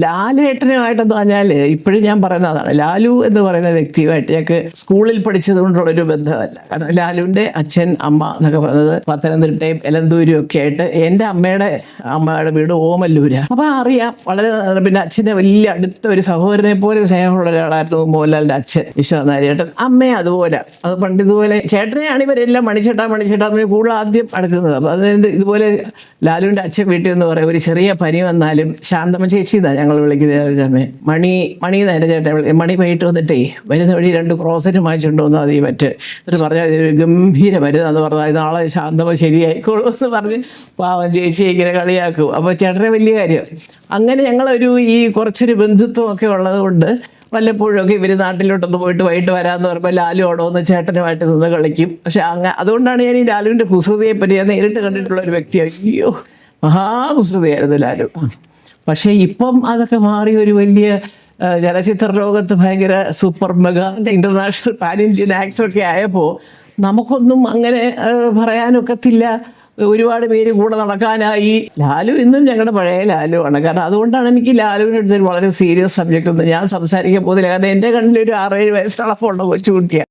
ലാലേട്ടനുമായിട്ടെന്ന് പറഞ്ഞാൽ ഇപ്പോഴും ഞാൻ പറയുന്നതാണ്, ലാലു എന്ന് പറയുന്ന വ്യക്തിയുമായിട്ട് ഞങ്ങൾക്ക് സ്കൂളിൽ പഠിച്ചത് കൊണ്ടുള്ളൊരു ബന്ധമല്ല. കാരണം ലാലുവിൻ്റെ അച്ഛൻ അമ്മ എന്നൊക്കെ പറയുന്നത് പത്തനംതിട്ടയും എലന്തൂരും ഒക്കെ ആയിട്ട്, എൻ്റെ അമ്മയുടെ വീട് ഓമല്ലൂരാണ്. അപ്പോൾ അറിയാം വളരെ. പിന്നെ അച്ഛൻ്റെ വലിയ അടുത്ത ഒരു സഹോദരനെ പോലെ സ്നേഹമുള്ള ഒരാളായിരുന്നു മോഹൻലാലിൻ്റെ അച്ഛൻ വിശ്വനാഥേട്ടൻ. അമ്മയെ അതുപോലെ, അത് പണ്ട് ഇതുപോലെ ചേട്ടനെയാണ് ഇവരെല്ലാം മണിച്ചേട്ടാ കൂടുതൽ ആദ്യം അടുക്കുന്നത്. അപ്പോൾ അതായത് ഇതുപോലെ ലാലുവിൻ്റെ അച്ഛൻ വീട്ടിൽ എന്ന് പറയും, ഒരു ചെറിയ പനി വന്നാലും ശാന്തമ്മ ചേച്ചി ഞങ്ങൾ വിളിക്കുന്നത് മണി നേരെ ചേട്ടൻ മണി വൈകിട്ട് വന്നിട്ടേ വരുന്ന വഴി 2 ക്രോസറ്റ് വാങ്ങിച്ചുകൊണ്ട് വന്നാൽ മതി എന്നിട്ട് പറഞ്ഞാൽ ഒരു ഗംഭീര മരുന്നാന്ന് പറഞ്ഞാൽ നാളെ ശാന്തമ്മ ശരിയായിക്കോളൂ എന്ന് പറഞ്ഞ് പാവം ചേച്ചി ഇങ്ങനെ കളിയാക്കും. അപ്പോൾ ചേട്ടനെ വലിയ കാര്യം. അങ്ങനെ ഞങ്ങളൊരു കുറച്ചൊരു ബന്ധുത്വമൊക്കെ ഉള്ളത് കൊണ്ട് വല്ലപ്പോഴൊക്കെ ഇവർ നാട്ടിലോട്ടൊന്ന് പോയിട്ട് വൈകിട്ട് വരാമെന്ന് പറയുമ്പോൾ ലാലു ഓടോന്ന് ചേട്ടനുമായിട്ട് നിന്ന് കളിക്കും. പക്ഷെ അതുകൊണ്ടാണ് ഞാൻ ഈ ലാലുവിൻ്റെ കുസൃതിയെപ്പറ്റി ഞാൻ നേരിട്ട് കണ്ടിട്ടുള്ള ഒരു വ്യക്തിയാണ്. അയ്യോ, മഹാകുസൃതിയായിരുന്നു ലാലു. പക്ഷേ ഇപ്പം അതൊക്കെ മാറി ഒരു വലിയ ചലച്ചിത്ര ലോകത്ത് ഭയങ്കര super mega international pan Indian ആക്ടറൊക്കെ ആയപ്പോൾ നമുക്കൊന്നും അങ്ങനെ പറയാനൊക്കത്തില്ല. ഒരുപാട് പേര് കൂടെ നടക്കാനായി. ലാലു ഇന്നും ഞങ്ങളുടെ പഴയ ലാലു ആണ്. കാരണം അതുകൊണ്ടാണ് എനിക്ക് ലാലുവിൻ്റെ അടുത്ത് വളരെ സീരിയസ് സബ്ജക്റ്റ് ഒന്നും ഞാൻ സംസാരിക്കാൻ പോകുന്നില്ല. കാരണം എൻ്റെ കണ്ണിലൊരു 6-7 വയസ്സിനളപ്പമുള്ള കൊച്ചുകുട്ടിയാണ്.